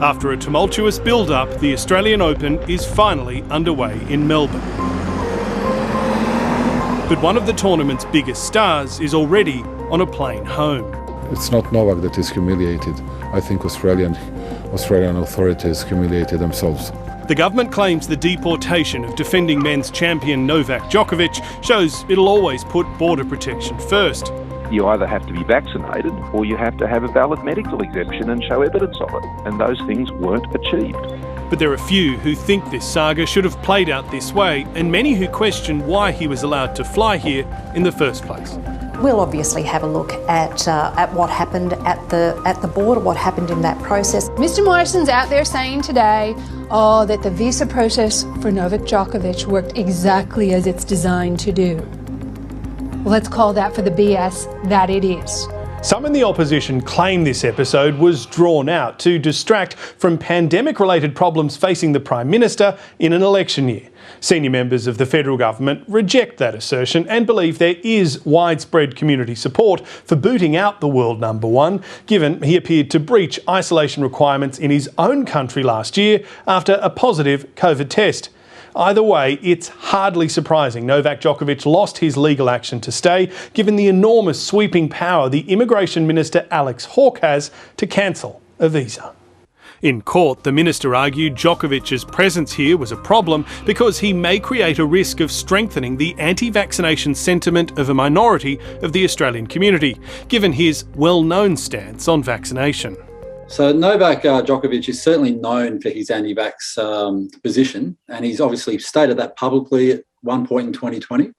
After a tumultuous build-up, the Australian Open is finally underway in Melbourne. But one of the tournament's biggest stars is already on a plane home. It's not Novak that is humiliated. I think Australian authorities humiliated themselves. The government claims the deportation of defending men's champion Novak Djokovic shows it'll always put border protection first. You either have to be vaccinated or you have to have a valid medical exemption and show evidence of it, and those things weren't achieved. But there are few who think this saga should have played out this way, and many who question why he was allowed to fly here in the first place. We'll obviously have a look at what happened at the border, what happened in that process. Mr. Morrison's out there saying today, that the visa process for Novak Djokovic worked exactly as it's designed to do. Well, let's call that for the BS that it is. Some in the opposition claim this episode was drawn out to distract from pandemic-related problems facing the Prime Minister in an election year. Senior members of the federal government reject that assertion and believe there is widespread community support for booting out the world number one, given he appeared to breach isolation requirements in his own country last year after a positive COVID test. Either way, it's hardly surprising Novak Djokovic lost his legal action to stay, given the enormous sweeping power the Immigration Minister Alex Hawke has to cancel a visa. In court, the minister argued Djokovic's presence here was a problem because he may create a risk of strengthening the anti-vaccination sentiment of a minority of the Australian community, given his well-known stance on vaccination. So Novak Djokovic is certainly known for his anti-vax position, and he's obviously stated that publicly at one point in 2020,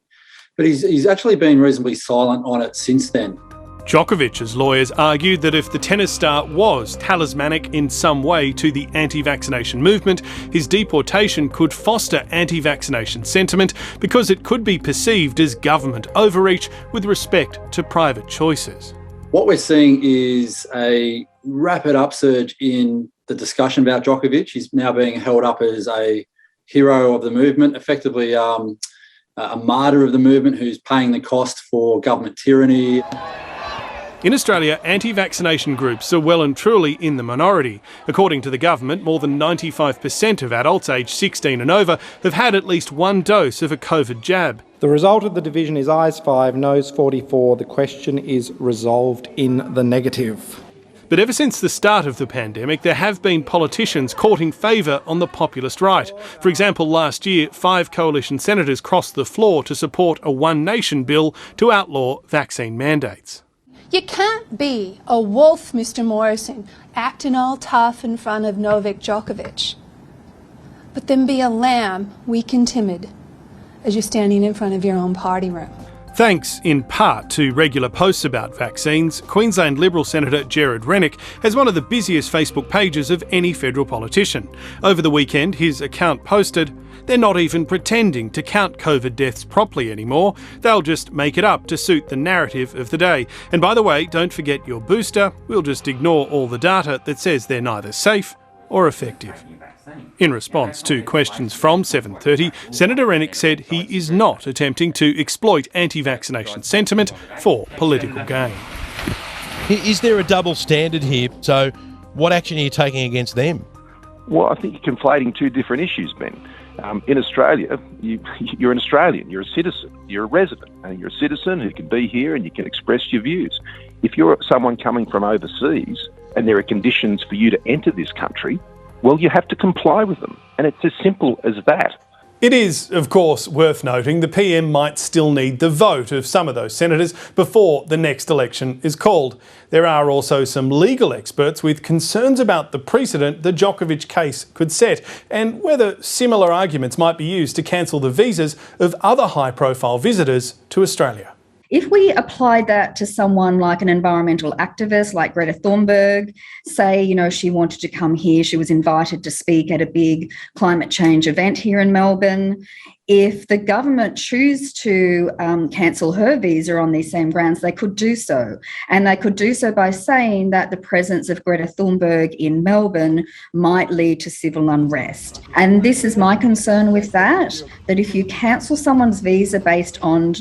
but he's actually been reasonably silent on it since then. Djokovic's lawyers argued that if the tennis star was talismanic in some way to the anti-vaccination movement, his deportation could foster anti-vaccination sentiment because it could be perceived as government overreach with respect to private choices. What we're seeing is a rapid upsurge in the discussion about Djokovic. He's now being held up as a hero of the movement, effectively a martyr of the movement who's paying the cost for government tyranny. In Australia, anti-vaccination groups are well and truly in the minority. According to the government, more than 95% of adults aged 16 and over have had at least one dose of a COVID jab. The result of the division is ayes 5, noes 44. The question is resolved in the negative. But ever since the start of the pandemic, there have been politicians courting favour on the populist right. For example, last year, 5 coalition senators crossed the floor to support a One Nation bill to outlaw vaccine mandates. You can't be a wolf, Mr. Morrison, acting all tough in front of Novak Djokovic, but then be a lamb, weak and timid, as you're standing in front of your own party room. Thanks in part to regular posts about vaccines, Queensland Liberal Senator Gerard Rennick has one of the busiest Facebook pages of any federal politician. Over the weekend, his account posted, "They're not even pretending to count COVID deaths properly anymore. They'll just make it up to suit the narrative of the day. And by the way, don't forget your booster. We'll just ignore all the data that says they're neither safe or effective." In response to questions from 7:30, Senator Rennick said he is not attempting to exploit anti-vaccination sentiment for political gain. Is there a double standard here? So what action are you taking against them? Well, I think you're conflating two different issues, Ben. In Australia, you're an Australian, you're a citizen, you're a resident, and you're a citizen who can be here and you can express your views. If you're someone coming from overseas and there are conditions for you to enter this country, well, you have to comply with them. And it's as simple as that. It is, of course, worth noting the PM might still need the vote of some of those senators before the next election is called. There are also some legal experts with concerns about the precedent the Djokovic case could set and whether similar arguments might be used to cancel the visas of other high-profile visitors to Australia. If we applied that to someone like an environmental activist like Greta Thunberg, say, she wanted to come here, she was invited to speak at a big climate change event here in Melbourne. If the government choose to cancel her visa on these same grounds, they could do so. And they could do so by saying that the presence of Greta Thunberg in Melbourne might lead to civil unrest. And this is my concern with that if you cancel someone's visa based on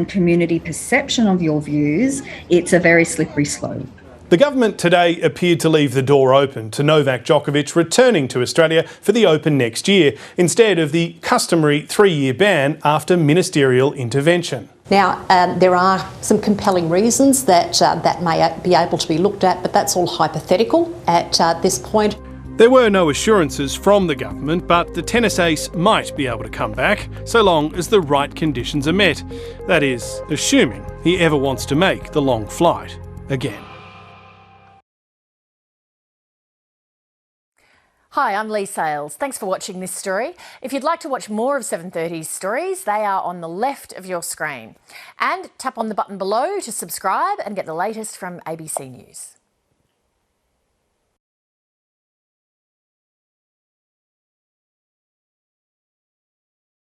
community perception of your views, it's a very slippery slope. The government today appeared to leave the door open to Novak Djokovic returning to Australia for the Open next year, instead of the customary 3-year ban after ministerial intervention. Now, there are some compelling reasons that that may be able to be looked at, but that's all hypothetical at this point. There were no assurances from the government, but the tennis ace might be able to come back so long as the right conditions are met. That is, assuming he ever wants to make the long flight again. Hi, I'm Lee Sales. Thanks for watching this story. If you'd like to watch more of 730's stories, they are on the left of your screen. And tap on the button below to subscribe and get the latest from ABC News.